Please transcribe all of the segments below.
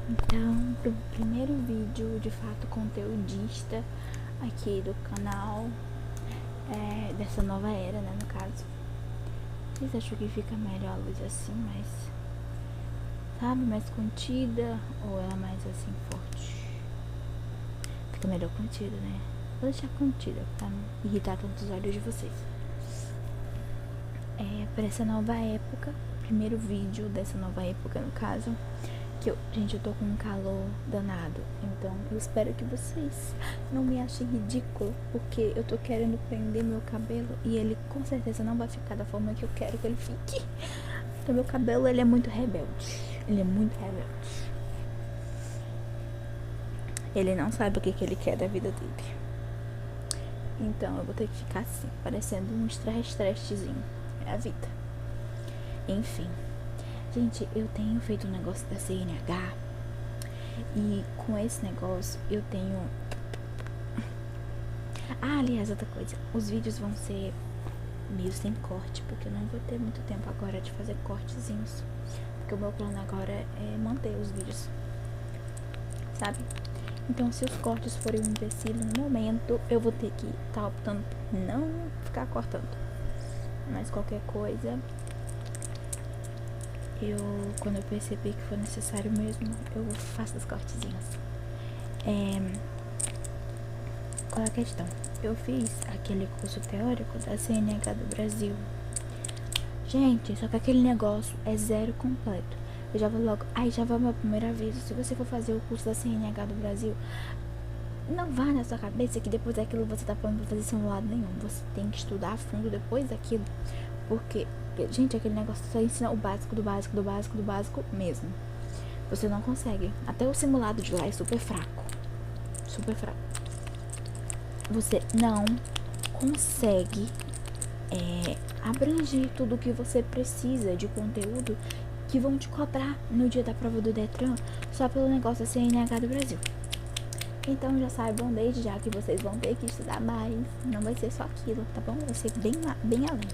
Então, pro primeiro vídeo, de fato, conteudista aqui do canal, dessa nova era, né, no caso. Vocês acham que fica melhor a luz assim, mas, sabe, mais contida, ou ela mais assim, forte? Fica melhor contida, né? Vou deixar contida, pra não irritar tanto os olhos de vocês. Pra essa nova época, primeiro vídeo dessa nova época, no caso, gente, eu tô com um calor danado, então eu espero que vocês não me achem ridículo, porque eu tô querendo prender meu cabelo e ele com certeza não vai ficar da forma que eu quero que ele fique. Então meu cabelo, ele é muito rebelde, ele não sabe o que ele quer da vida dele, então eu vou ter que ficar assim, parecendo um estresse-estressezinho, é a vida. Enfim, gente, eu tenho feito um negócio da CNH e com esse negócio eu tenho... aliás, outra coisa, os vídeos vão ser meio sem corte, porque eu não vou ter muito tempo agora de fazer cortezinhos, porque o meu plano agora é manter os vídeos, sabe? Então, se os cortes forem um empecilho no momento, eu vou ter que estar optando por não ficar cortando. Mas qualquer coisa, quando eu perceber que for necessário mesmo, eu faço os cortezinhos. Qual é a questão? Eu fiz aquele curso teórico da CNH do Brasil. Gente, só que aquele negócio é zero completo. Eu já vou logo... já vai o meu primeiro aviso. Se você for fazer o curso da CNH do Brasil, não vá na sua cabeça que depois daquilo você tá falando pra fazer simulado nenhum. Você tem que estudar a fundo depois daquilo. Porque, gente, aquele negócio só ensina o básico do básico do básico do básico mesmo. Você não consegue. Até o simulado de lá é super fraco. Super fraco. Você não consegue abranger tudo o que você precisa de conteúdo que vão te cobrar no dia da prova do Detran só pelo negócio da CNH do Brasil. Então já saibam desde já que vocês vão ter que estudar mais. Não vai ser só aquilo, tá bom? Vai ser bem além.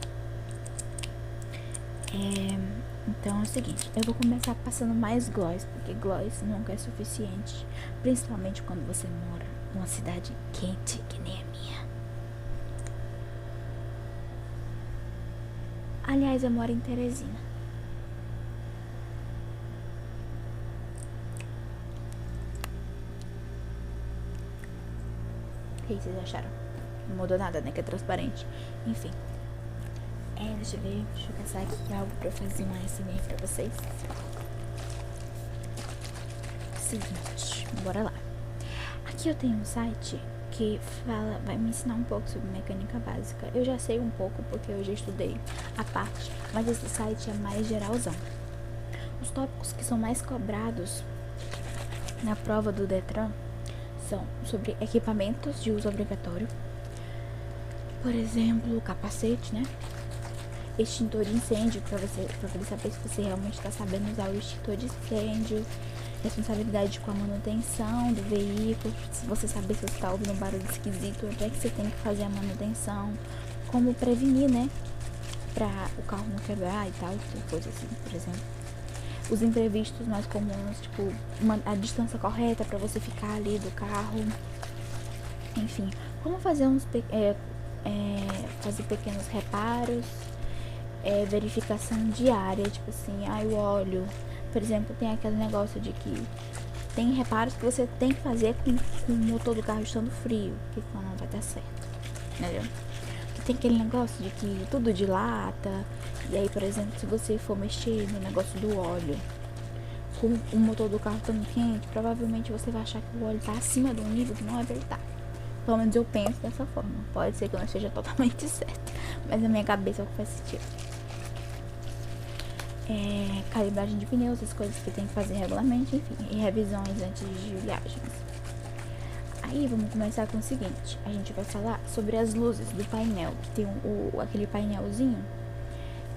Então é o seguinte, eu vou começar passando mais gloss, porque gloss nunca é suficiente, principalmente quando você mora numa cidade quente que nem a minha. Aliás, eu moro em Teresina. O que vocês acharam? Não mudou nada, né? Que é transparente. Enfim. Deixa eu ver. Deixa eu caçar aqui algo pra fazer um ASMR pra vocês. Seguinte, bora lá. Aqui eu tenho um site que vai me ensinar um pouco sobre mecânica básica. Eu já sei um pouco porque eu já estudei a parte, mas esse site é mais geralzão. Os tópicos que são mais cobrados na prova do Detran são sobre equipamentos de uso obrigatório, por exemplo, capacete, né? Extintor de incêndio, para poder saber se você realmente está sabendo usar o extintor de incêndio, responsabilidade com a manutenção do veículo, se você saber se você está ouvindo um barulho esquisito, onde é que você tem que fazer a manutenção, como prevenir, né, para o carro não quebrar e tal, coisa assim, por exemplo. Os imprevistos mais comuns, tipo, a distância correta para você ficar ali do carro. Enfim, como fazer fazer pequenos reparos, verificação diária, tipo assim, o óleo. Por exemplo, tem aquele negócio de que tem reparos que você tem que fazer com o motor do carro estando frio, que senão não vai dar certo, entendeu? Tem aquele negócio de que tudo dilata, e aí, por exemplo, se você for mexer no negócio do óleo, com o motor do carro estando quente, provavelmente você vai achar que o óleo tá acima do nível que não é verdade. Pelo menos eu penso dessa forma. Pode ser que eu não esteja totalmente certa, mas na minha cabeça é o que faz sentido. Calibragem de pneus, as coisas que tem que fazer regularmente, enfim, e revisões antes de viagens. Aí vamos começar com o seguinte, a gente vai falar sobre as luzes do painel, que tem aquele painelzinho,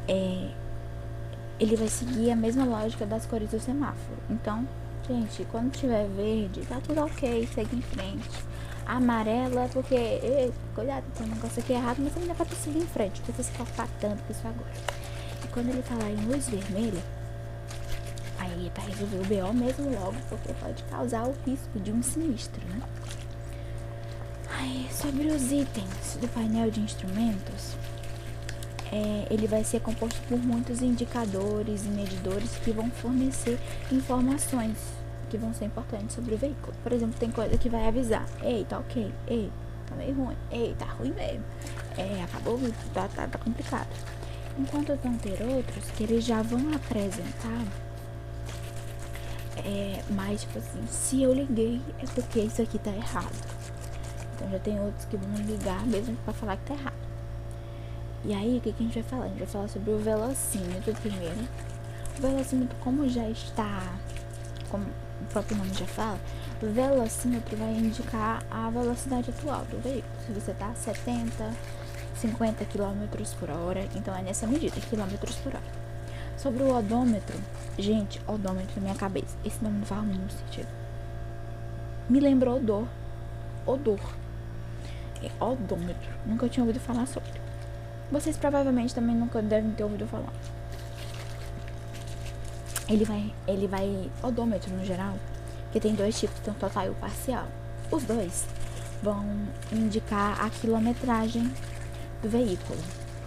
ele vai seguir a mesma lógica das cores do semáforo. Então, gente, quando tiver verde, tá tudo ok, segue em frente. Amarela, porque, cuidado, tem um negócio aqui errado, mas ainda vai seguir em frente, não precisa se preocupar tanto com isso agora. E quando ele falar em luz vermelha, aí aí é pra resolver o BO mesmo logo, porque pode causar o risco de um sinistro, né? Aí, sobre os itens do painel de instrumentos, ele vai ser composto por muitos indicadores e medidores que vão fornecer informações que vão ser importantes sobre o veículo. Por exemplo, tem coisa que vai avisar: ei, tá ok, ei, tá meio ruim, ei, tá ruim mesmo, acabou, tá complicado. Enquanto vão ter outros que eles já vão apresentar, mas tipo assim, se eu liguei é porque isso aqui tá errado. Então já tem outros que vão ligar mesmo pra falar que tá errado. E aí, o que a gente vai falar? A gente vai falar sobre o velocímetro primeiro. O velocímetro, como já está, como o próprio nome já fala, o velocímetro vai indicar a velocidade atual do veículo. Se você tá a 70, 50 km por hora, então é nessa medida, km por hora. Sobre o odômetro, gente, odômetro na minha cabeça, esse nome não faz muito sentido. Me lembrou odor. É odômetro, nunca tinha ouvido falar sobre. Vocês provavelmente também nunca devem ter ouvido falar. Ele vai, odômetro no geral, que tem dois tipos, tem o total e o parcial. Os dois vão indicar a quilometragem do veículo,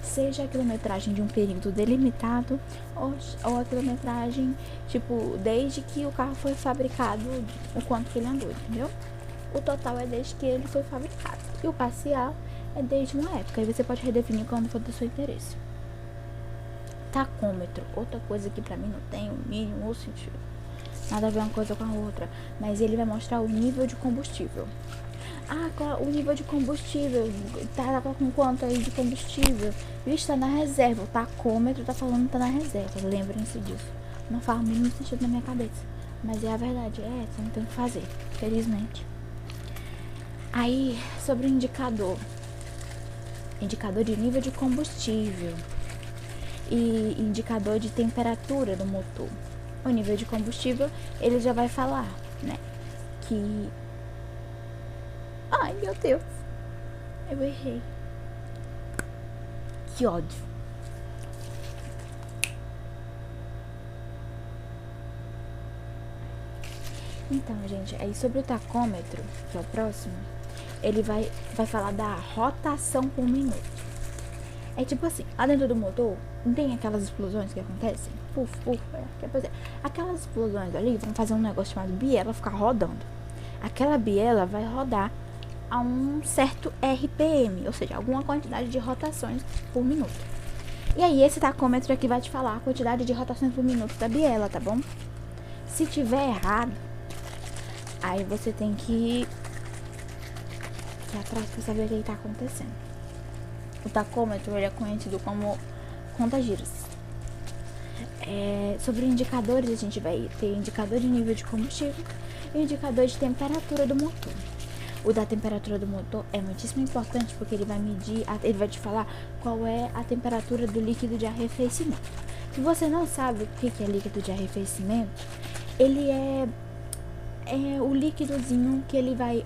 seja a quilometragem de um período delimitado ou a quilometragem, tipo, desde que o carro foi fabricado, o quanto que ele andou, entendeu? O total é desde que ele foi fabricado. E o parcial é desde uma época. Aí você pode redefinir como for do seu interesse. Tacômetro, outra coisa que pra mim não tem o mínimo sentido. Nada a ver uma coisa com a outra. Mas ele vai mostrar o nível de combustível. O nível de combustível. Tá com quanto aí de combustível? Vixe, tá na reserva. O tacômetro tá falando que tá na reserva. Lembrem-se disso. Não faz o mínimo sentido na minha cabeça. Mas é a verdade. Você não tem o que fazer. Felizmente. Aí, sobre o indicador de nível de combustível e indicador de temperatura do motor. O nível de combustível, ele já vai falar, né, que... Ai, meu Deus, eu errei. Que ódio. Então, gente, aí sobre o tacômetro, que é o próximo, ele vai falar da rotação por minuto. É tipo assim, lá dentro do motor, não tem aquelas explosões que acontecem? Puf, aquelas explosões ali vão fazer um negócio chamado biela ficar rodando. Aquela biela vai rodar a um certo RPM, ou seja, alguma quantidade de rotações por minuto. E aí esse tacômetro aqui vai te falar a quantidade de rotações por minuto da biela, tá bom? Se tiver errado, aí você tem que ir atrás pra saber o que tá acontecendo. O tacômetro, ele é conhecido como conta-giros. Sobre indicadores, a gente vai ter indicador de nível de combustível e indicador de temperatura do motor. O da temperatura do motor é muitíssimo importante porque ele vai medir, ele vai te falar qual é a temperatura do líquido de arrefecimento. Se você não sabe o que é líquido de arrefecimento, ele é o líquidozinho que ele vai,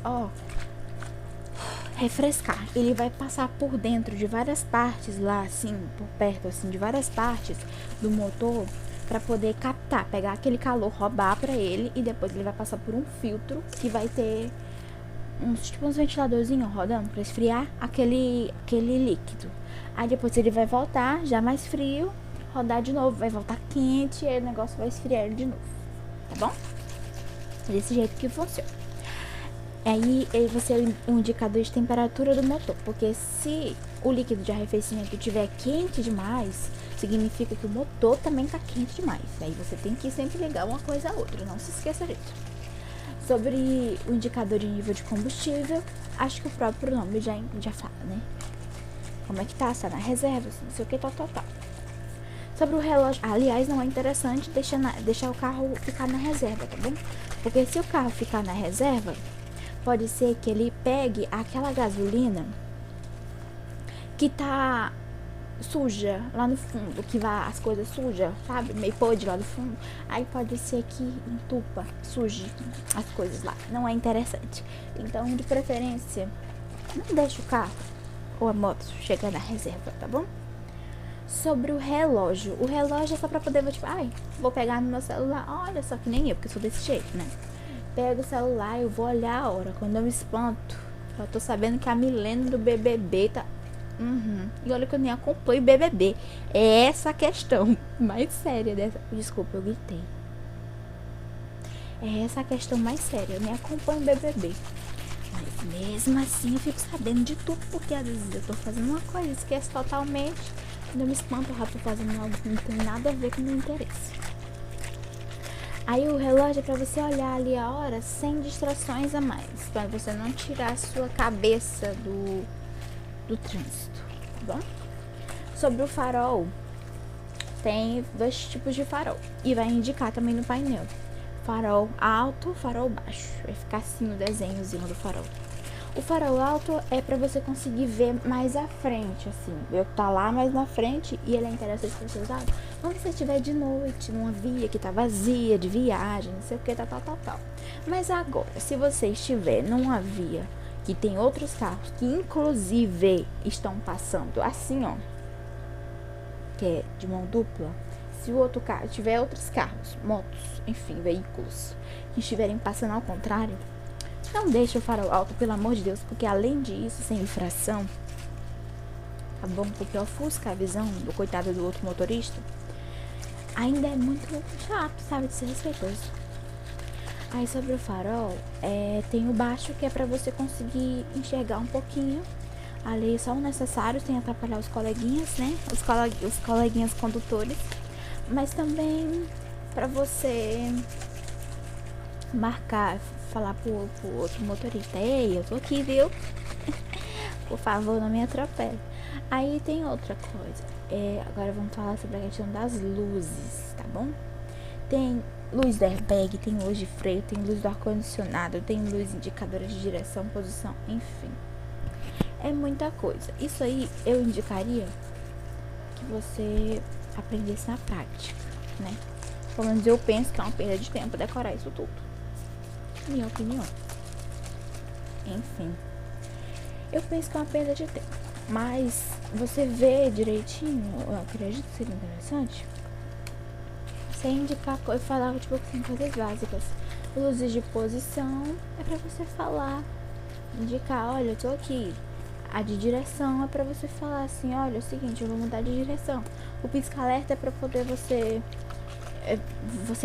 refrescar. Ele vai passar por dentro de várias partes lá, assim, por perto, assim, de várias partes do motor para poder captar, pegar aquele calor, roubar para ele e depois ele vai passar por um filtro que vai ter uns ventiladorzinhos rodando para esfriar aquele líquido. Aí depois ele vai voltar já mais frio, rodar de novo, vai voltar quente e aí o negócio vai esfriar ele de novo, tá bom? Desse jeito que funciona. Aí vai ser um indicador de temperatura do motor, porque se o líquido de arrefecimento estiver quente demais, significa que o motor também está quente demais. Aí você tem que sempre ligar uma coisa a outra, não se esqueça disso. Sobre o indicador de nível de combustível, acho que o próprio nome já fala, né? Como é que tá, se tá na reserva, não sei o que, tal. Sobre o relógio, aliás, não é interessante deixar o carro ficar na reserva, tá bom? Porque se o carro ficar na reserva, pode ser que ele pegue aquela gasolina que tá suja lá no fundo, que vai as coisas sujas, sabe? Meio podre lá do fundo. Aí pode ser que entupa, suje as coisas lá. Não é interessante. Então, de preferência, não deixe o carro ou a moto chegar na reserva, tá bom? Sobre o relógio. O relógio é só pra poder, tipo, vou pegar no meu celular. Olha só, que nem eu, porque eu sou desse jeito, né? Pego o celular, eu vou olhar a hora. Quando eu me espanto, eu tô sabendo que a Milena do BBB tá... E olha que eu nem acompanho o BBB. É essa a questão mais séria dessa... Desculpa, eu gritei. É essa a questão mais séria. Eu nem acompanho o BBB. Mas mesmo assim eu fico sabendo de tudo. Porque às vezes eu tô fazendo uma coisa, esqueço totalmente. Quando eu me espanto, eu já tô fazendo algo que não tem nada a ver com o meu interesse. Aí o relógio é pra você olhar ali a hora sem distrações a mais. Pra você não tirar a sua cabeça do trânsito, tá bom? Sobre o farol, tem 2 tipos de farol. E vai indicar também no painel. Farol alto, farol baixo. Vai ficar assim no desenhozinho do farol. O farol alto é pra você conseguir ver mais à frente, assim. Ver o que tá lá mais na frente. E ele é interessante pra ser usado quando você estiver de noite, numa via que tá vazia, de viagem, não sei o que, tal. Mas agora, se você estiver numa via que tem outros carros, que inclusive estão passando assim, ó, que é de mão dupla. Se o outro carro tiver outros carros, motos, enfim, veículos, que estiverem passando ao contrário, não deixe o farol alto, pelo amor de Deus, porque além disso, sem infração, tá bom? Porque ofusca a visão do coitado do outro motorista, ainda é muito chato, sabe, de ser respeitoso. Aí sobre o farol, tem o baixo, que é pra você conseguir enxergar um pouquinho, ali só o necessário, sem atrapalhar os coleguinhas, né, os coleguinhas condutores, mas também pra você marcar, falar pro outro motorista: ei, eu tô aqui, viu? Por favor, não me atropele. Aí tem outra coisa. Agora vamos falar sobre a questão das luzes, tá bom? Tem luz de airbag, tem luz de freio, tem luz do ar-condicionado, tem luz indicadora de direção, posição, enfim. É muita coisa. Isso aí eu indicaria que você aprendesse na prática, né? Pelo menos eu penso que é uma perda de tempo decorar isso tudo. Minha opinião. Enfim. Eu penso que é uma perda de tempo. Mas você vê direitinho, eu acredito que seria interessante você indicar e falar, tipo assim, coisas básicas. Luzes de posição é pra você falar, indicar: olha, eu tô aqui. A de direção é pra você falar assim: olha, é o seguinte, eu vou mudar de direção. O pisca-alerta é pra poder você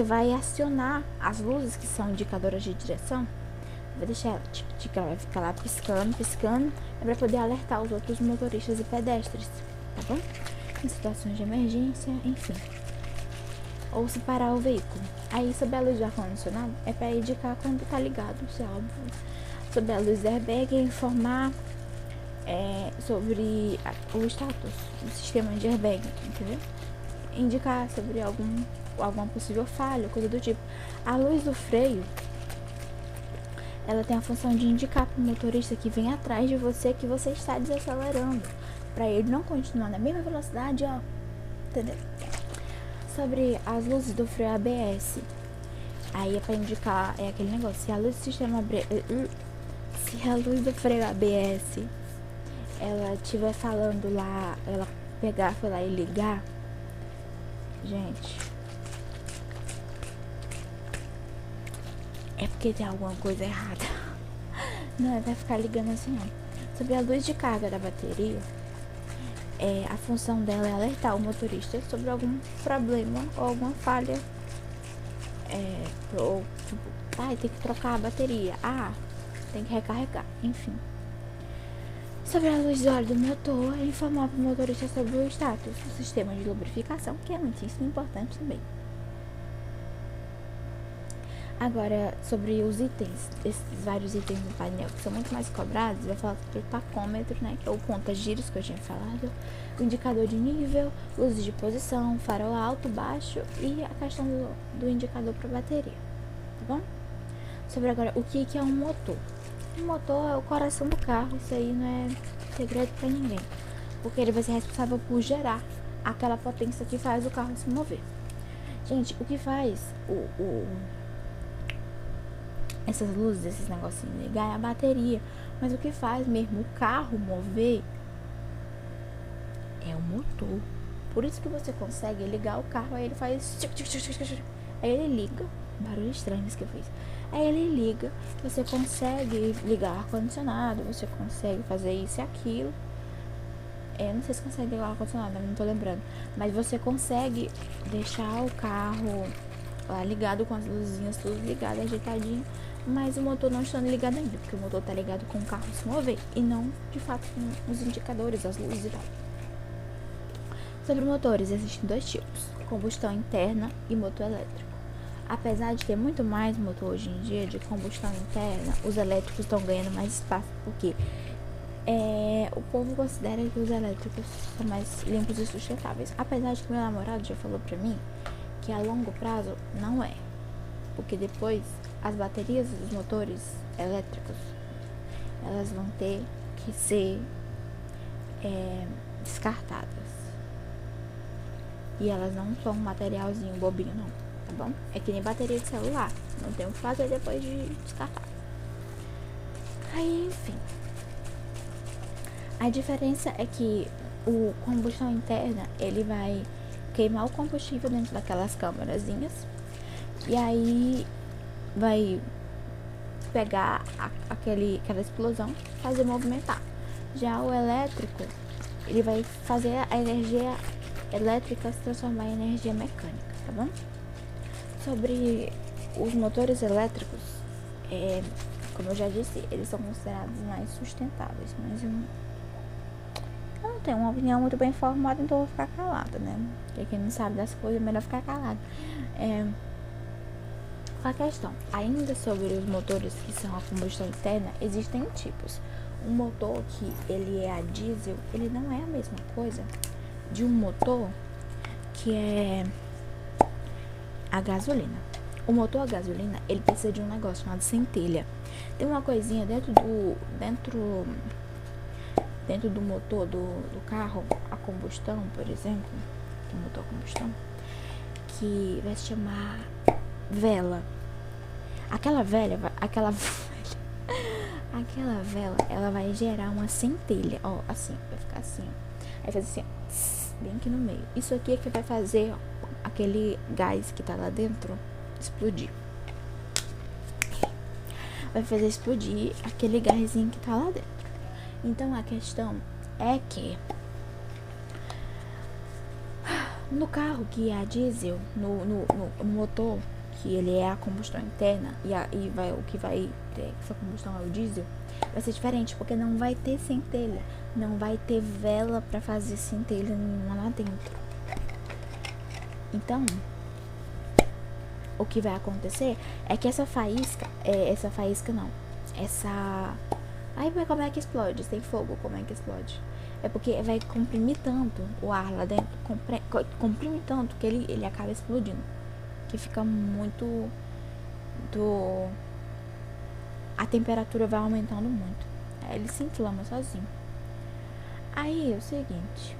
vai acionar as luzes que são indicadoras de direção. Vai deixar ela, ela vai ficar lá piscando, é pra poder alertar os outros motoristas e pedestres, tá bom? Em situações de emergência, enfim. Ou se parar o veículo. Aí sobre a luz do ar-condicionado, é pra indicar quando tá ligado, isso é óbvio. Sobre a luz do airbag, é informar sobre o status do sistema de airbag, entendeu? Indicar sobre alguma possível falha, coisa do tipo. A luz do freio, ela tem a função de indicar para o motorista que vem atrás de você que você está desacelerando, para ele não continuar na mesma velocidade, ó, entendeu? Sobre as luzes do freio ABS, aí é para indicar, aquele negócio: se a luz do sistema se a luz do freio ABS ela estiver falando lá, ela pegar, foi lá e ligar, gente, é porque tem alguma coisa errada. Não, vai ficar ligando assim, não. Sobre a luz de carga da bateria, a função dela é alertar o motorista sobre algum problema ou alguma falha. Ou tipo, tem que trocar a bateria. Tem que recarregar, enfim. Sobre a luz de óleo do motor, informar para o motorista sobre o status do sistema de lubrificação, que é muitíssimo importante também. Agora, sobre os itens, esses vários itens do painel que são muito mais cobrados, vai falar sobre o tacômetro, né, que é o conta-giros que eu tinha falado, o indicador de nível, luzes de posição, farol alto, baixo e a questão do indicador para bateria, tá bom? Sobre agora, o que é um motor? O motor é o coração do carro, isso aí não é segredo para ninguém, porque ele vai ser responsável por gerar aquela potência que faz o carro se mover. Gente, o que faz essas luzes, esses negocinhos ligar é a bateria, mas o que faz mesmo o carro mover é o motor. Por isso que você consegue ligar o carro, aí ele faz... Aí ele liga, barulho estranho que eu fiz. Aí ele liga, você consegue ligar o ar-condicionado, você consegue fazer isso e aquilo. Eu não sei se consegue ligar o ar-condicionado, não tô lembrando. Mas você consegue deixar o carro lá ligado com as luzinhas tudo ligado, ajeitadinho. Mas o motor não está ligado ainda, porque o motor tá ligado com o carro se mover e não, de fato, com os indicadores, as luzes e tal. Sobre motores, existem dois tipos, combustão interna e motor elétrico. Apesar de ter muito mais motor hoje em dia de combustão interna, os elétricos estão ganhando mais espaço, porque o povo considera que os elétricos são mais limpos e sustentáveis. Apesar de que meu namorado já falou pra mim que a longo prazo não é, porque depois as baterias dos motores elétricos, elas vão ter que ser descartadas. E elas não são um materialzinho bobinho, não, tá bom? É que nem bateria de celular, não tem o que fazer depois de descartar. Aí, enfim. A diferença é que o combustão interna, ele vai queimar o combustível dentro daquelas câmarazinhas. E aí vai pegar aquela explosão, fazer movimentar. Já o elétrico, ele vai fazer a energia elétrica se transformar em energia mecânica, tá bom? Sobre os motores elétricos, como eu já disse, eles são considerados mais sustentáveis, mas eu não tenho uma opinião muito bem formada, então eu vou ficar calada, né? Porque quem não sabe das coisas é melhor ficar calado. A questão, ainda sobre os motores que são a combustão interna, existem tipos. Um motor que ele é a diesel, ele não é a mesma coisa de um motor que é a gasolina. O motor a gasolina, ele precisa de um negócio chamado centelha. Tem uma coisinha dentro do motor do carro, a combustão, por exemplo, do motor a combustão, que vai se chamar vela. Aquela vela, ela vai gerar uma centelha, ó, assim, vai ficar assim, ó. Aí faz assim, ó, bem aqui no meio. Isso aqui é que vai fazer, ó, aquele gás que tá lá dentro explodir. Vai fazer explodir aquele gásinho que tá lá dentro. Então a questão é que no carro que é a diesel, no motor que ele é a combustão interna o que vai ter essa combustão é o diesel, vai ser diferente, porque não vai ter centelha, não vai ter vela para fazer centelha nenhuma lá dentro. Então, o que vai acontecer é que essa faísca não, aí como é que explode? Sem fogo, como é que explode? É porque vai comprimir tanto o ar lá dentro, comprime tanto que ele acaba explodindo. Que fica muito a temperatura vai aumentando muito. Aí ele se inflama sozinho. Aí é o seguinte,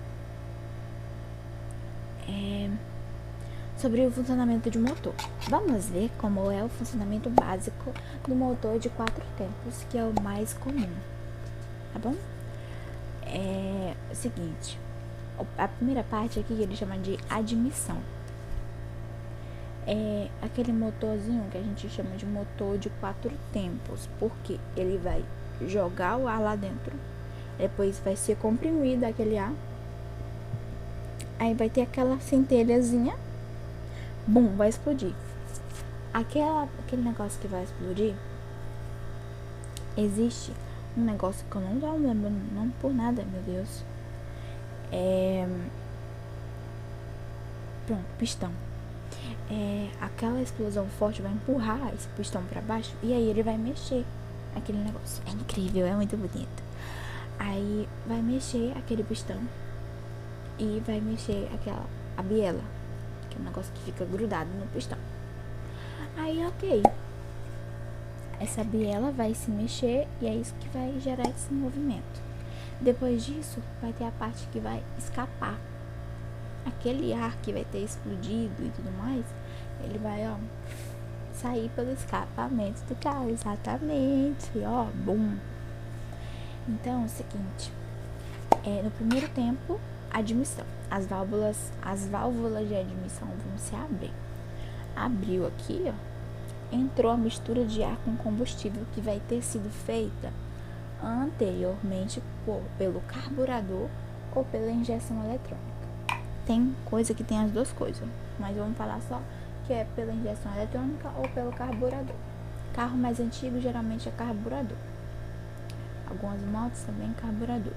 sobre o funcionamento de motor. Vamos ver como é o funcionamento básico do motor de 4 tempos, que é o mais comum, tá bom? É o seguinte, a primeira parte aqui ele chama de admissão. É aquele motorzinho que a gente chama de motor de 4 tempos, porque ele vai jogar o ar lá dentro, depois vai ser comprimido aquele ar, aí vai ter aquela centelhazinha, bum, vai explodir. Aquele negócio que vai explodir, existe um negócio que eu não tô lembrando não por nada, meu Deus. Pronto, pistão. Aquela explosão forte vai empurrar esse pistão para baixo e aí ele vai mexer aquele negócio. É incrível, é muito bonito. Aí vai mexer aquele pistão e vai mexer a biela, que é um negócio que fica grudado no pistão. Aí, ok, essa biela vai se mexer e é isso que vai gerar esse movimento. Depois disso, vai ter a parte que vai escapar. Aquele ar que vai ter explodido e tudo mais, ele vai, ó, sair pelo escapamento do carro, exatamente, ó, bum. Então, é o seguinte, no primeiro tempo, Admissão. As válvulas de admissão vão se abrir. Abriu aqui, ó. Entrou a mistura de ar com combustível que vai ter sido feita anteriormente pelo carburador ou pela injeção eletrônica. Tem coisa que tem as duas coisas, mas vamos falar só que é pela injeção eletrônica ou pelo carburador. Carro mais antigo geralmente é carburador. Algumas motos também carburador.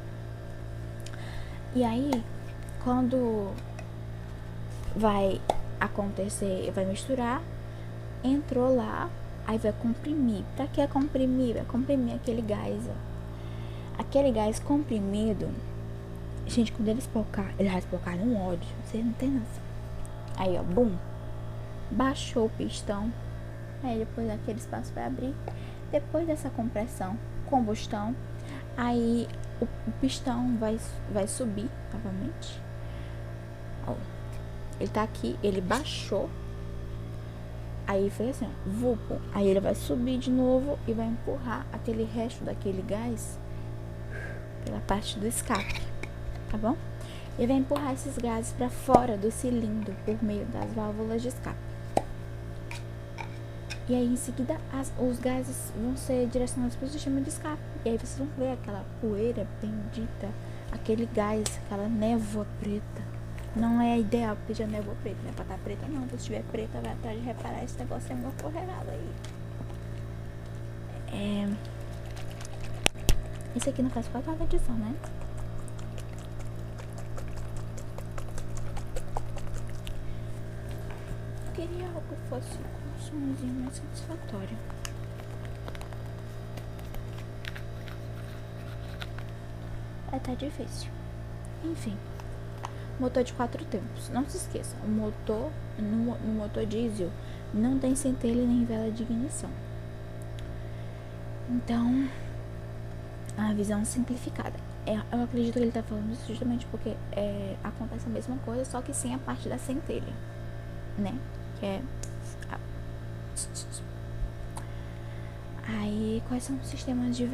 E aí, quando vai acontecer, vai misturar, entrou lá, aí vai comprimir. Pra que comprimir? Vai comprimir aquele gás, ó. Aquele gás comprimido, gente, quando ele vai espocar no óleo, vocês não tem noção. Aí, ó, bum, baixou o pistão. Aí depois aquele espaço vai abrir. Depois dessa compressão, combustão, aí o pistão vai subir novamente. Ó, ele tá aqui, ele baixou. Aí foi assim, ó, vupo. Aí ele vai subir de novo e vai empurrar aquele resto daquele gás pela parte do escape, tá bom? Ele vai empurrar esses gases para fora do cilindro por meio das válvulas de escape. E aí em seguida os gases vão ser direcionados para o sistema de escape. E aí vocês vão ver aquela poeira bendita, aquele gás, aquela névoa preta. Não é ideal porque já névoa preta, não é pra estar preta não. Se tiver preta, vai atrás de reparar esse negócio, é uma porra errada aí. Esse aqui não faz quase nada edição, né? Eu queria algo que fosse com um somzinho mais satisfatório. Tá difícil. Enfim. Motor de 4 tempos. Não se esqueça, o motor no motor diesel não tem centelha nem vela de ignição. Então, a visão simplificada. Eu acredito que ele tá falando isso justamente porque acontece a mesma coisa, só que sem a parte da centelha, né? Que é Aí, quais são os sistemas de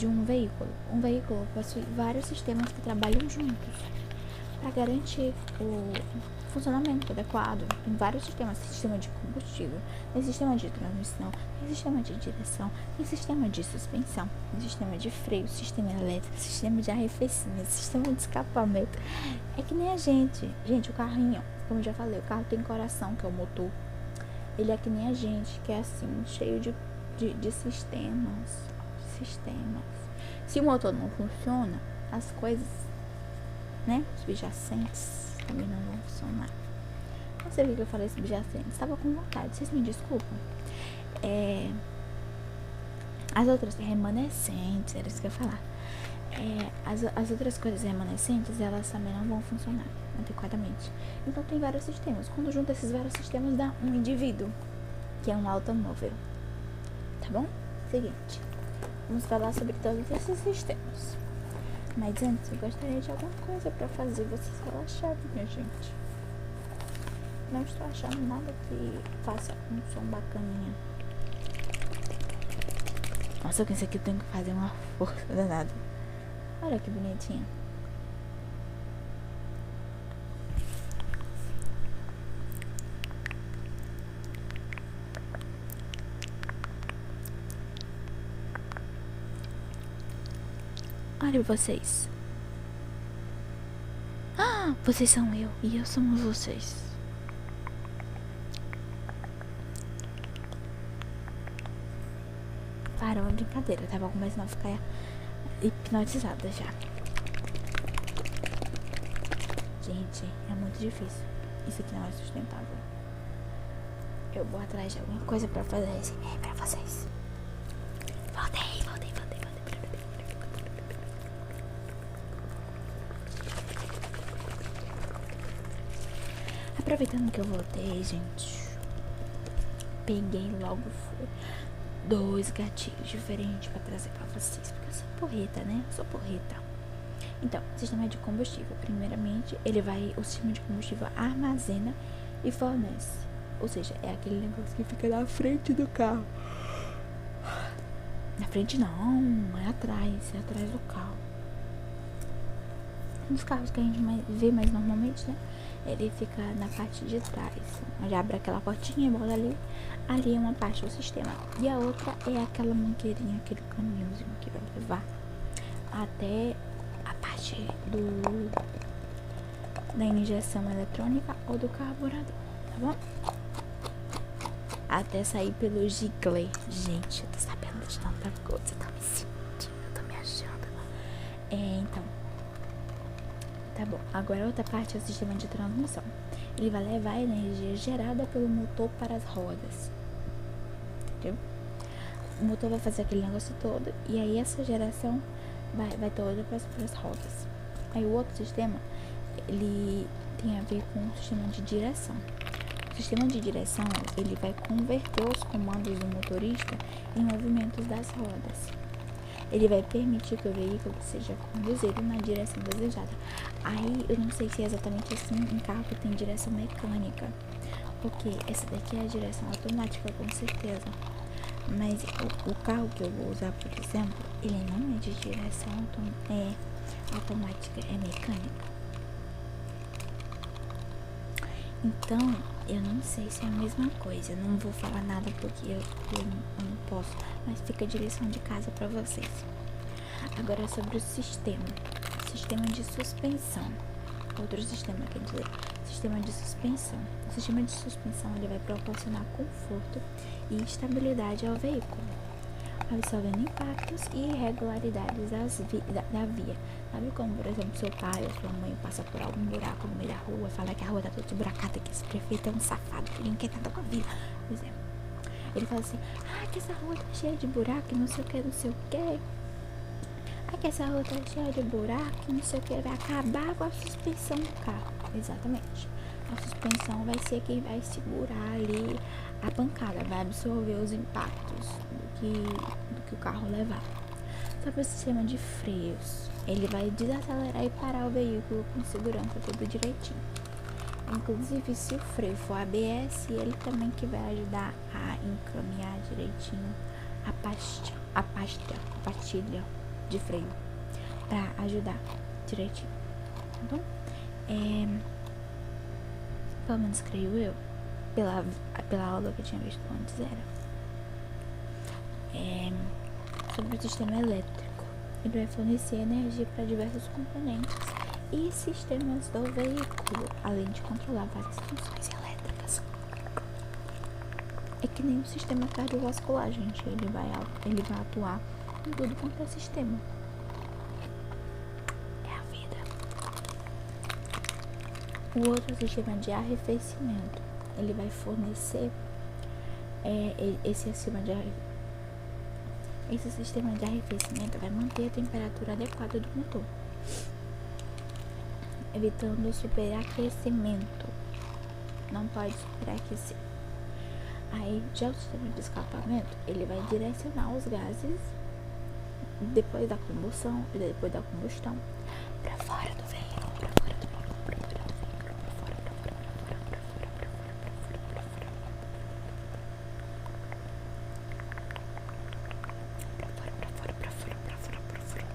um veículo? Um veículo possui vários sistemas que trabalham juntos para garantir o funcionamento adequado. Tem vários sistemas: sistema de combustível, tem sistema de transmissão, tem sistema de direção, tem sistema de suspensão, tem sistema de freio, sistema elétrico, sistema de arrefecimento, sistema de escapamento. É que nem a gente. Gente, o carrinho, como eu já falei, o carro tem coração, que é o motor. Ele é que nem a gente, que é assim, cheio de sistemas. Se o motor não funciona, as coisas, né, subjacentes também não vão funcionar. Não sei o que eu falei subjacentes, estava com vontade, vocês me desculpam. As outras remanescentes, era isso que eu ia falar. As outras coisas remanescentes, elas também não vão funcionar adequadamente. Então tem vários sistemas. Quando junta esses vários sistemas, dá um indivíduo, que é um automóvel. Tá bom? Seguinte, vamos falar sobre todos esses sistemas. Mas antes, eu gostaria de alguma coisa pra fazer vocês relaxarem, minha gente. Não estou achando nada que faça um som bacaninha. Nossa, com isso aqui eu tenho que fazer uma força danada. Olha que bonitinho. Olha vocês. Ah, vocês são eu e eu somos vocês. Parou a brincadeira, tava começando a ficar hipnotizada já. Gente, é muito difícil. Isso aqui não é sustentável. Eu vou atrás de alguma coisa pra fazer isso pra vocês. Voltei. Aproveitando que eu voltei, gente, peguei logo 2 gatilhos diferentes pra trazer pra vocês, porque eu sou porreta, né? Eu sou porreta. Então, sistema de combustível. Primeiramente, o sistema de combustível armazena e fornece. Ou seja, é aquele negócio que fica na frente do carro. Na frente não, é atrás do carro. Nos carros que a gente vê mais normalmente, né? Ele fica na parte de trás. Onde abre aquela portinha e bota ali. Ali é uma parte do sistema. E a outra é aquela mangueirinha, aquele caminhãozinho que vai levar até a parte da injeção eletrônica ou do carburador, tá bom? Até sair pelo gigle. Gente, eu tô sabendo de tanta coisa, eu tô me sentindo, eu tô me achando. Então, tá bom. Agora a outra parte é o sistema de transmissão. Ele vai levar a energia gerada pelo motor para as rodas. Entendeu? O motor vai fazer aquele negócio todo e aí essa geração vai toda para as rodas. Aí o outro sistema, ele tem a ver com o sistema de direção. O sistema de direção, ele vai converter os comandos do motorista em movimentos das rodas. Ele vai permitir que o veículo seja conduzido na direção desejada. Aí eu não sei se é exatamente assim em carro que tem direção mecânica, porque essa daqui é a direção automática, com certeza. Mas o carro que eu vou usar, por exemplo, ele não é de direção automática, é mecânica. Então, eu não sei se é a mesma coisa. Eu não vou falar nada porque eu não posso. Mas fica a direção de casa pra vocês. Agora sobre o sistema. Sistema de suspensão. Outro sistema, quer dizer, sistema de suspensão. O sistema de suspensão ele vai proporcionar conforto e estabilidade ao veículo, absorvendo impactos e irregularidades da via. Sabe como, por exemplo, seu pai ou sua mãe passa por algum buraco no meio da rua, fala que a rua tá toda esburacada, que esse prefeito é um safado, que ele não quer nada com a vida, por exemplo. Ele fala assim, que essa rua tá cheia de buraco, não sei o que, não sei o que. Que essa rua tá cheia de buraco, não sei o que, vai acabar com a suspensão do carro. Exatamente. A suspensão vai ser quem vai segurar ali a pancada, vai absorver os impactos do que o carro levar. Sobre o sistema de freios, ele vai desacelerar e parar o veículo com segurança, tudo direitinho. Inclusive, se o freio for ABS, ele também que vai ajudar a encaminhar direitinho a pastilha de freio para ajudar direitinho, tá bom? Pelo menos creio eu, pela aula que eu tinha visto antes era sobre o sistema elétrico. Ele vai fornecer energia para diversos componentes e sistemas do veículo, além de controlar várias funções elétricas. É que nem o sistema cardiovascular, gente. Ele vai atuar em tudo quanto é sistema. É a vida. O outro sistema de arrefecimento, ele vai fornecer esse sistema de arrefecimento vai manter a temperatura adequada do motor, evitando o superaquecimento. Não pode superaquecer. Aí, já o sistema de escapamento, ele vai direcionar os gases depois da combustão para fora do veículo, para fora do veículo, para fora do veículo, para fora, para fora, para fora, para fora, para fora, para fora, para fora, para fora, para fora, para fora.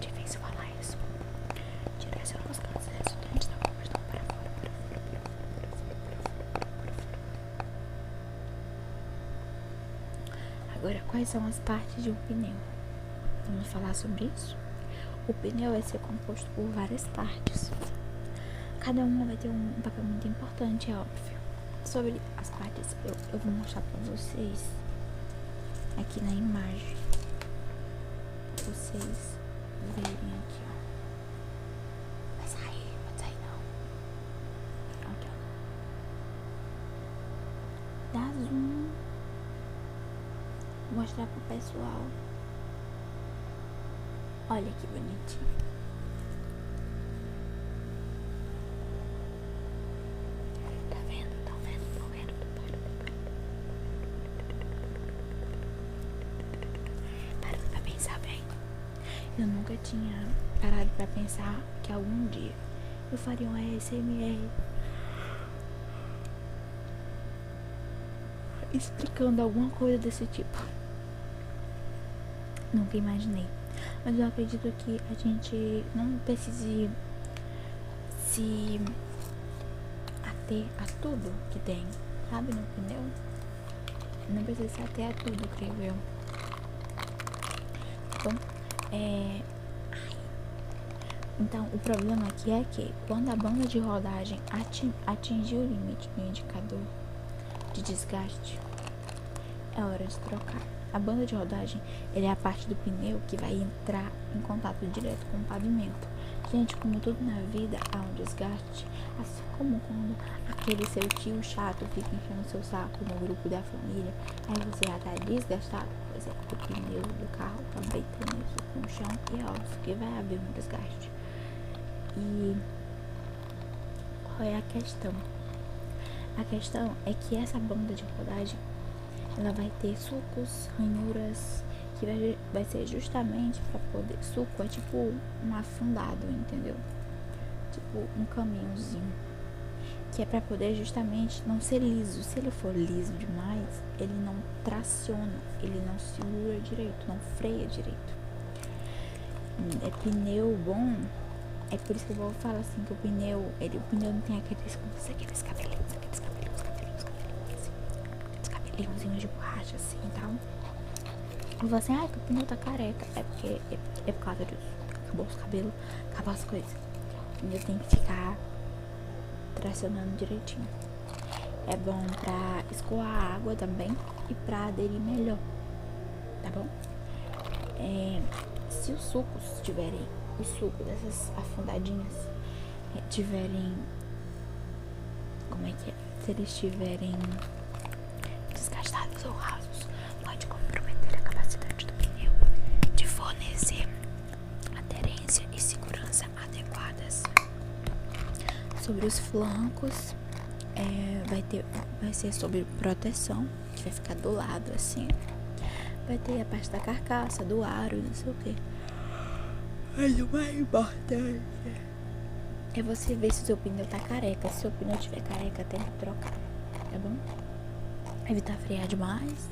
Difícil falar isso. Direciona os gases resultantes da combustão para fora, para fora, para fora, para fora, para fora, para fora, para fora. Agora, quais são as partes de um pneu? Vamos falar sobre isso? O pneu vai ser composto por várias partes. Cada uma vai ter um papel muito importante, é óbvio. Sobre as partes, eu vou mostrar pra vocês aqui na imagem. Pra vocês verem aqui, ó. Vai sair não. Aqui, ó. Dá zoom. Vou mostrar pro pessoal. Olha que bonitinho. Tá vendo? Tá vendo? Tá vendo? Parando pra pensar bem. Eu nunca tinha parado pra pensar que algum dia eu faria um ASMR explicando alguma coisa desse tipo. Nunca imaginei. Mas eu acredito que a gente não precise se ater a tudo que tem, sabe, no pneu. Não precisa se ater a tudo, creio eu. Então, então, o problema aqui é que quando a banda de rodagem atingir o limite do indicador de desgaste, é hora de trocar. A banda de rodagem, ele é a parte do pneu que vai entrar em contato direto com o pavimento. Gente, como tudo na vida, há um desgaste. Assim como quando aquele seu tio chato fica enchendo seu saco no grupo da família, aí você já tá desgastado. Pois é, o pneu do carro também tem isso com o chão e é óbvio que vai haver um desgaste. E qual é a questão? A questão é que essa banda de rodagem, ela vai ter sulcos, ranhuras, que vai ser justamente para poder... Sulco é tipo um afundado, entendeu? Tipo um caminhozinho, que é para poder justamente não ser liso. Se ele for liso demais, ele não traciona, ele não segura direito, não freia direito. É pneu bom. É por isso que eu vou falar assim, que o pneu não tem aqueles cabelinhos de borracha assim e tal. E você, que o pneu tá careca. É porque é por causa disso. Acabou os cabelos, acabou as coisas. O pneu tem que ficar tracionando direitinho. É bom pra escoar a água também e pra aderir melhor, tá bom? Se os sucos tiverem, o suco dessas afundadinhas tiverem, como é que é? Se eles estiverem desgastados ou rasos, pode comprometer a capacidade do pneu de fornecer aderência e segurança adequadas. Sobre os flancos, vai ser sobre proteção, que vai ficar do lado assim. Vai ter a parte da carcaça, do aro, não sei o que. Mas o mais importante é você ver se o seu pneu tá careca. Se o seu pneu tiver careca, tem que trocar, tá bom? Evitar frear demais,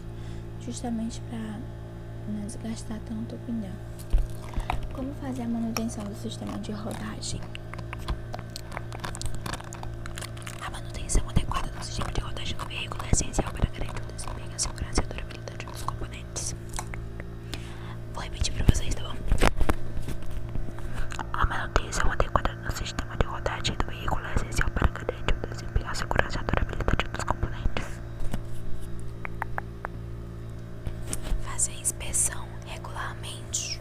justamente pra não desgastar tanto o pneu. Como fazer a manutenção do sistema de rodagem? A manutenção adequada do sistema de rodagem do veículo é essencial para garantir o desempenho, a segurança e a durabilidade dos componentes. Vou repetir para vocês, tá bom? A manutenção adequada do sistema de rodagem do veículo é essencial para garantir o desempenho, a segurança e a durabilidade dos componentes. Fazer inspeção regularmente.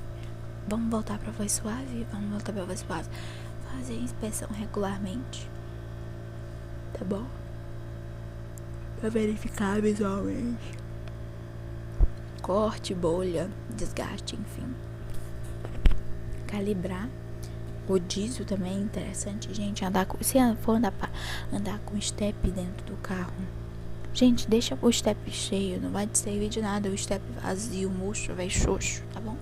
Vamos voltar para voz suave? Fazer inspeção regularmente, tá bom? Pra verificar visualmente corte, bolha, desgaste, enfim. Calibrar. Rodízio também é interessante, gente. Se for andar com step dentro do carro, gente, deixa o step cheio. Não vai te servir de nada o step vazio, murcho, vai xoxo, tá bom?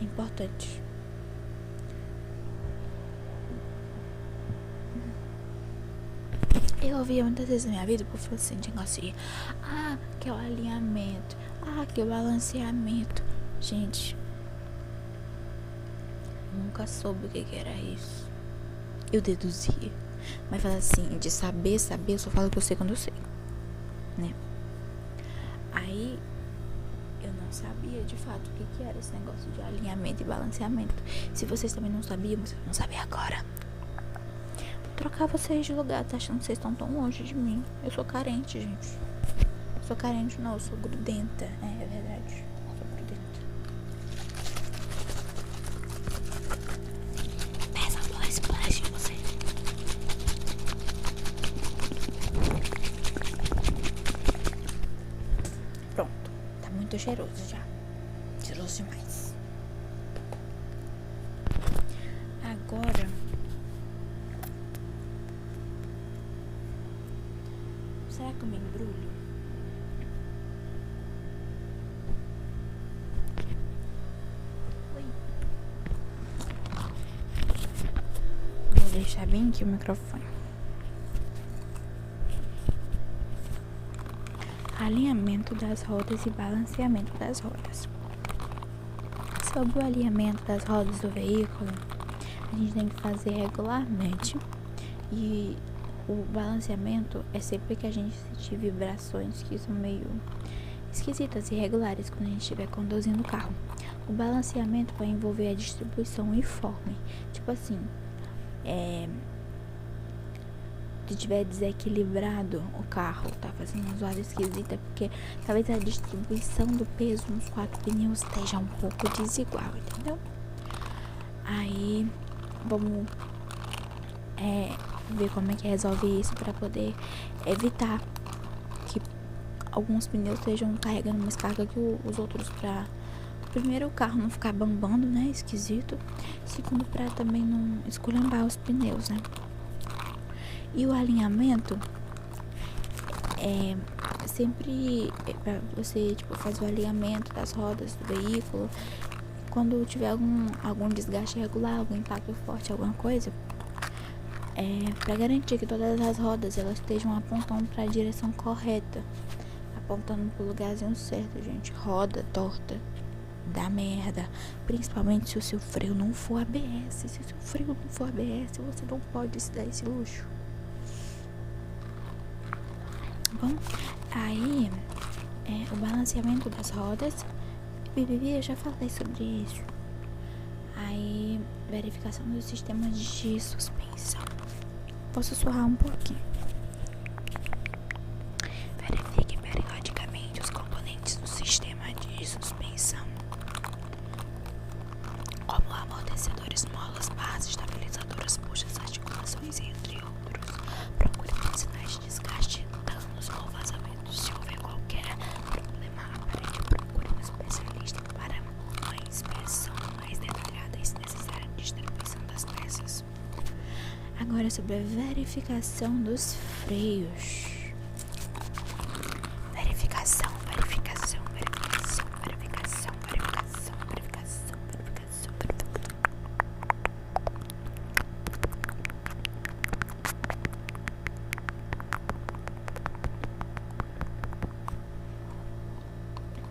É importante. Eu ouvia muitas vezes na minha vida, o povo falou assim, negócio de, que é o alinhamento, que é o balanceamento. Gente, nunca soube o que era isso. Eu deduzia, mas fala assim, de saber, eu só falo que eu sei quando eu sei, né? Aí eu não sabia de fato o que era esse negócio de alinhamento e balanceamento. Se vocês também não sabiam, vocês vão saber agora. Trocar vocês de lugar, tá achando que vocês estão tão longe de mim? Eu sou carente, gente. Sou carente não, eu sou grudenta. É verdade, eu sou grudenta. Essa ambulância parece de você. Pronto, tá muito cheiroso já. Cheiroso demais. Agora será que eu me embrulho? Oi. Vou deixar bem aqui o microfone. Alinhamento das rodas e balanceamento das rodas. Sobre o alinhamento das rodas do veículo, a gente tem que fazer regularmente. E o balanceamento é sempre que a gente sentir vibrações que são meio esquisitas e irregulares quando a gente estiver conduzindo o carro. O balanceamento vai envolver a distribuição uniforme. Tipo assim, se tiver desequilibrado o carro, tá fazendo uma zoada esquisita, porque talvez a distribuição do peso nos 4 pneus esteja um pouco desigual, entendeu? Aí vamos ver como é que resolve isso para poder evitar que alguns pneus estejam carregando mais carga que os outros, para primeiro o carro não ficar bambando, né, esquisito. Segundo, para também não esculhambar os pneus, né. E o alinhamento sempre para você, tipo, faz o alinhamento das rodas do veículo. Quando tiver algum desgaste irregular, algum impacto forte, alguma coisa, para garantir que todas as rodas elas estejam apontando para a direção correta, apontando pro lugarzinho certo, gente. Roda torta dá merda, principalmente se o seu freio não for ABS. Se o seu freio não for ABS, você não pode se dar esse luxo. Bom, aí o balanceamento das rodas, eu já falei sobre isso. Aí, verificação dos sistemas de suspensão. Posso suar um pouquinho. Verifique periodicamente os componentes do sistema de suspensão, como amortecedores, molas, bases, estabilizadoras, buchas, articulações, entre outros. Procure por sinais de desgaste, danos ou vazamentos. Se houver qualquer problema aparente, procure um especialista para uma inspeção mais detalhada e, se necessário, distribuição das peças. Agora sobre a verificação dos freios. Verificação.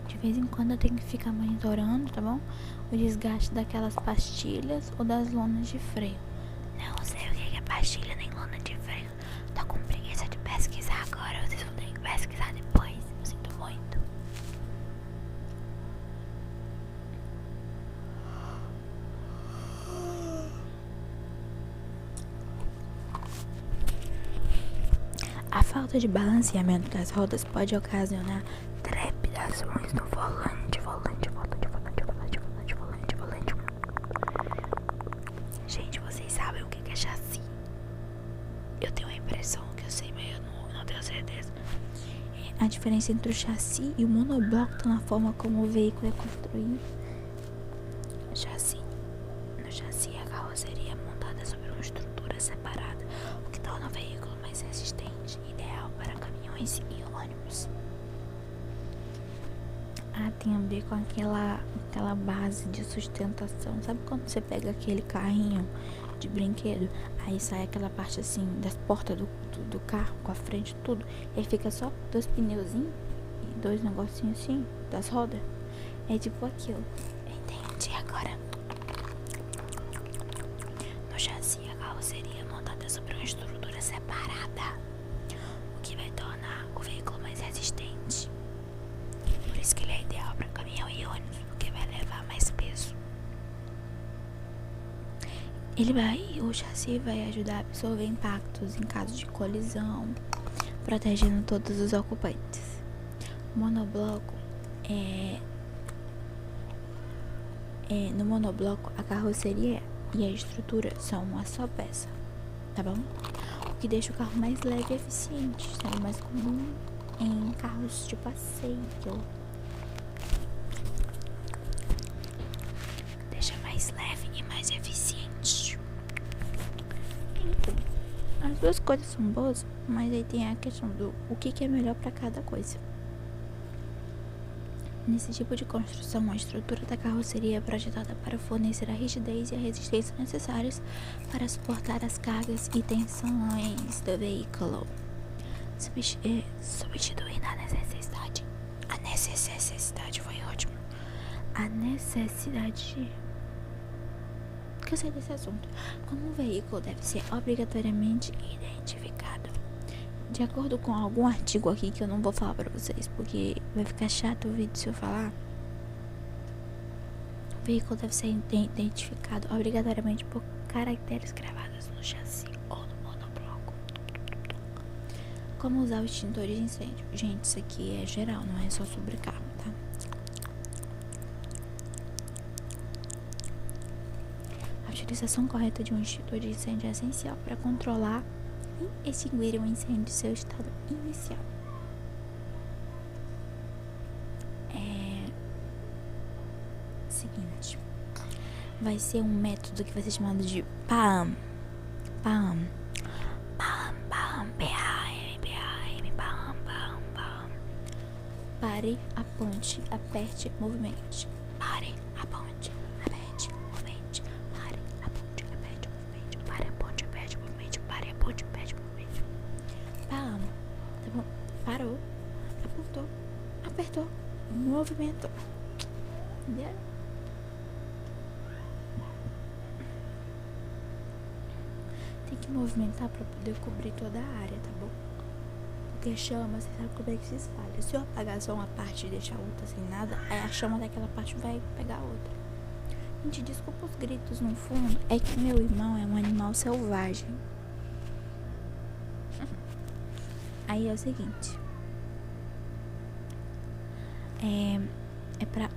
De vez em quando eu tenho que ficar monitorando, tá bom? O desgaste daquelas pastilhas ou das lonas de freio. Não sei o que é pastilha nem lona de freio. Tô com preguiça de pesquisar agora. Vocês vão ter que pesquisar depois. Eu sinto muito. A falta de balanceamento das rodas pode ocasionar trepidações no volante. Gente, vocês sabem o que é chassi? Eu tenho a impressão que eu sei, mas eu não tenho certeza. A diferença entre o chassi e o monobloco está na forma como o veículo é construído. No chassi, a carroceria é montada sobre uma estrutura separada, o que torna o veículo mais resistente, ideal para caminhões e ônibus. Tem a ver com aquela base de sustentação. Sabe quando você pega aquele carrinho de brinquedo, aí sai aquela parte assim das portas do carro, com a frente, tudo, e aí fica só 2 pneuzinhos e 2 negocinhos assim das rodas? É tipo aquilo. Entendi agora. No chassi, a carroceria é montada sobre uma estrutura separada, o que vai tornar o veículo mais resistente. Por isso que ele é ideal para caminhão e ônibus, porque vai levar mais peso. O chassi vai ajudar a absorver impactos em caso de colisão, protegendo todos os ocupantes. O monobloco no monobloco, a carroceria e a estrutura são uma só peça, tá bom? O que deixa o carro mais leve e eficiente, sendo mais comum em carros de passeio. Deixa mais leve e mais eficiente. Então, as duas coisas são boas, mas aí tem a questão do o que é melhor para cada coisa. Nesse tipo de construção, a estrutura da carroceria é projetada para fornecer a rigidez e a resistência necessárias para suportar as cargas e tensões do veículo, substituindo a necessidade foi ótimo, a necessidade de... Cansei desse assunto. Como um veículo deve ser obrigatoriamente identificado. De acordo com algum artigo aqui que eu não vou falar pra vocês, porque vai ficar chato o vídeo se eu falar. O veículo deve ser identificado obrigatoriamente por caracteres gravados no chassi ou no monobloco. Como usar o extintor de incêndio? Gente, isso aqui é geral, não é só sobre carro, tá? A utilização correta de um extintor de incêndio é essencial para controlar e extinguir o incêndio em seu estado inicial. Seguinte, vai ser um método que vai ser chamado de PAM. PAM. PAM, PAM, PAM, PAM, PAM, PAM, PAM. Pare, aponte, aperte, movimente. Pare, aponte, aperte, movimente. Pare, aponte, aperte, movimente. Pare, aponte, aperte, movimente. Pare, aponte, aperte, movimente. PAM. Tá bom? Parou, apontou, apertou, movimentou. Entendeu? Tem que movimentar pra poder cobrir toda a área, tá bom? Porque chama, você sabe como é que se espalha. Se eu apagar só uma parte e deixar a outra sem nada, aí a chama daquela parte vai pegar a outra. Gente, desculpa os gritos no fundo. É que meu irmão é um animal selvagem. Aí é o seguinte. É pra...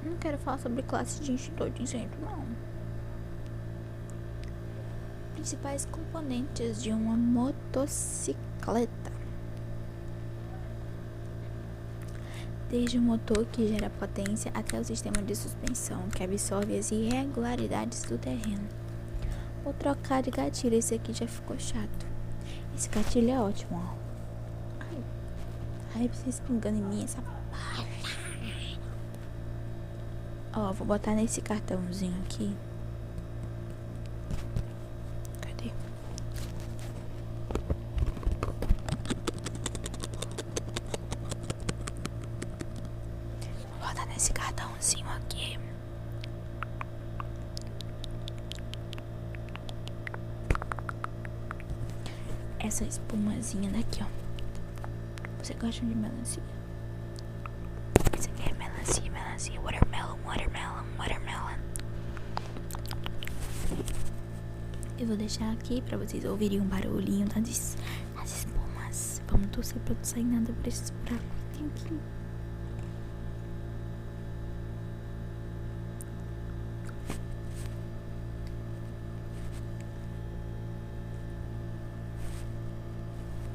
não quero falar sobre classe de extintor de incêndio, não. Principais componentes de uma motocicleta. Desde o motor, que gera potência, até o sistema de suspensão, que absorve as irregularidades do terreno. Vou trocar de gatilho, esse aqui já ficou chato. Esse gatilho é ótimo, ó. Ai, você espingando em mim, essa barra. Ó, vou botar nesse cartãozinho aqui. Cadê? Vou botar nesse cartãozinho aqui. Essa espumazinha daqui, ó. Você gosta de melancia? Esse aqui é melancia, melancia, watermelon, watermelon, watermelon. Eu vou deixar aqui pra vocês ouvirem um barulhinho das espumas. Vamos torcer pra não sair nada por esses buracos que tem aqui.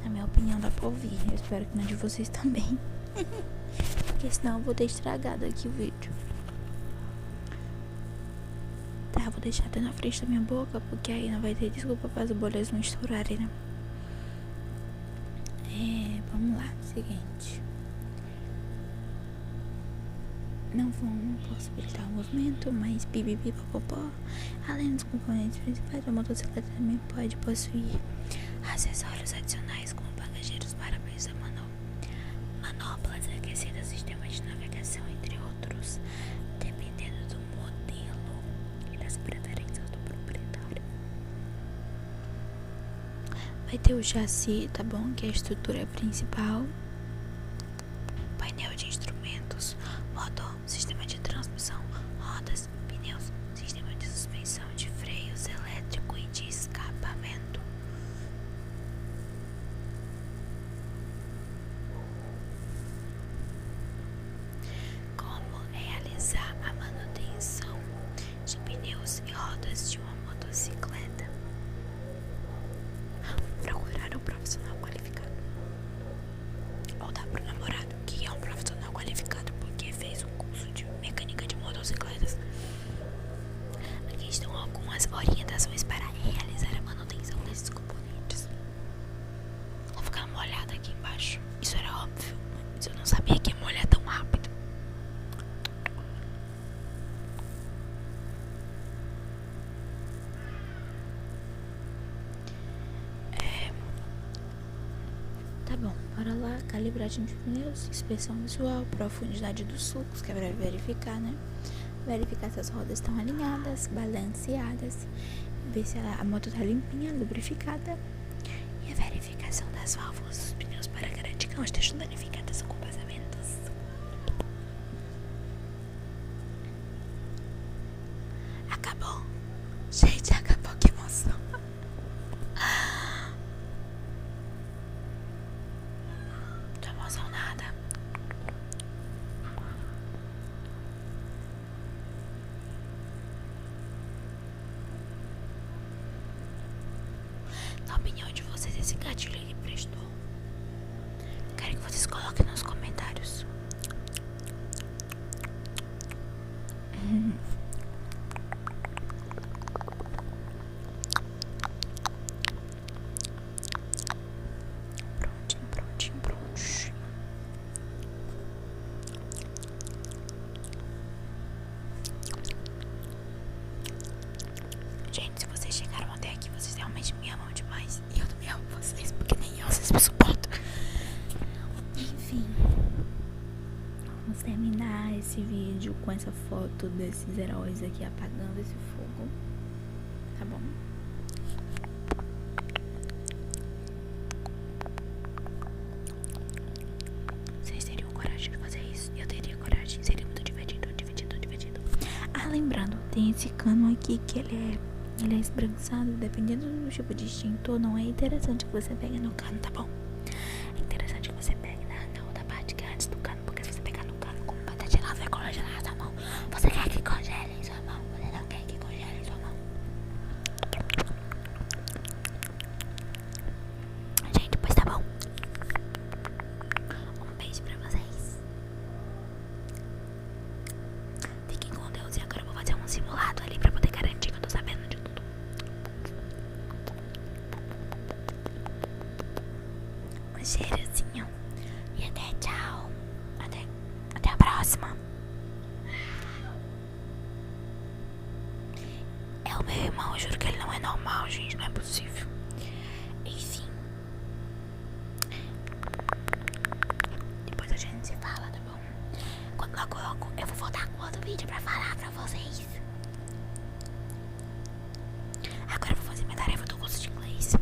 Na minha opinião dá pra ouvir. Eu espero que na de vocês também. Porque senão eu vou ter estragado aqui o vídeo. Tá, vou deixar até na frente da minha boca, porque aí não vai ter desculpa para as bolhas não estourarem, né? Vamos lá, seguinte. Não possibilitar o movimento, mas pipipipopopó. Além dos componentes principais, a motocicleta também pode possuir acessórios adicionais, como bagageiros, para-brisa, manoplas aquecidas, sistema de navegação, entre outros, dependendo do modelo e das preferências do proprietário. Vai ter o chassi, tá bom? Que é a estrutura principal. Painel de instrumentos, motor, sistema de transmissão, rodas, pneus, sistema de suspensão, de freios elétrico e de escapamento. Como realizar a manutenção de pneus e rodas de uma motocicleta? Procurar um profissional qualificado. Ou dar pro namorado, que é um profissional qualificado porque fez um curso de mecânica de motocicletas. Aqui estão algumas orientações para realizar a manutenção desses componentes. Vou ficar molhada aqui embaixo. Isso era óbvio, mas eu não sabia que ia molhar tão rápido. Tá bom, bora lá. Calibragem de pneus, inspeção visual, profundidade dos sulcos, que é pra verificar, né? Verificar se as rodas estão alinhadas, balanceadas, ver se a moto tá limpinha, lubrificada. E a verificação das válvulas dos pneus para garantir que não estejam danificadas com vazamentos. Acabou. Gente, acabou, que emoção. Tô emocionada. Na opinião de vocês, esse gatilho ele prestou? Quero que vocês coloquem nos comentários. Prontinho. Gente, se vocês chegaram até aqui, vocês realmente me amam demais. E eu também amo vocês, porque nem eu vocês me suportam. Enfim, vamos terminar esse vídeo com essa foto desses heróis aqui apagando esse fogo. Tá bom? Vocês teriam coragem de fazer isso? Eu teria coragem, seria muito divertido. Ah, lembrando, tem esse cano aqui que ele é esbranquiçado. Dependendo do tipo de extintor, não é interessante que você pegue no cano, tá bom? É interessante que você pegue na outra parte que é antes do cano, porque se você pegar no cano, como vai estar gelado, vai congelar a sua mão. Você quer que congele em sua mão? Você não quer que congele em sua mão? Gente, pois tá bom. Um beijo pra vocês. Fiquem com Deus. E agora eu vou fazer um simulado ali pra poder garantir que eu tô sabendo de tudo. Um cheirozinho. E até tchau. Até a próxima. É o meu irmão, eu juro que ele não é normal, gente. Não é possível. Enfim. Depois a gente se fala, tá bom? Logo eu vou voltar com outro vídeo pra falar pra vocês. Agora eu vou fazer minha tarefa do curso de inglês.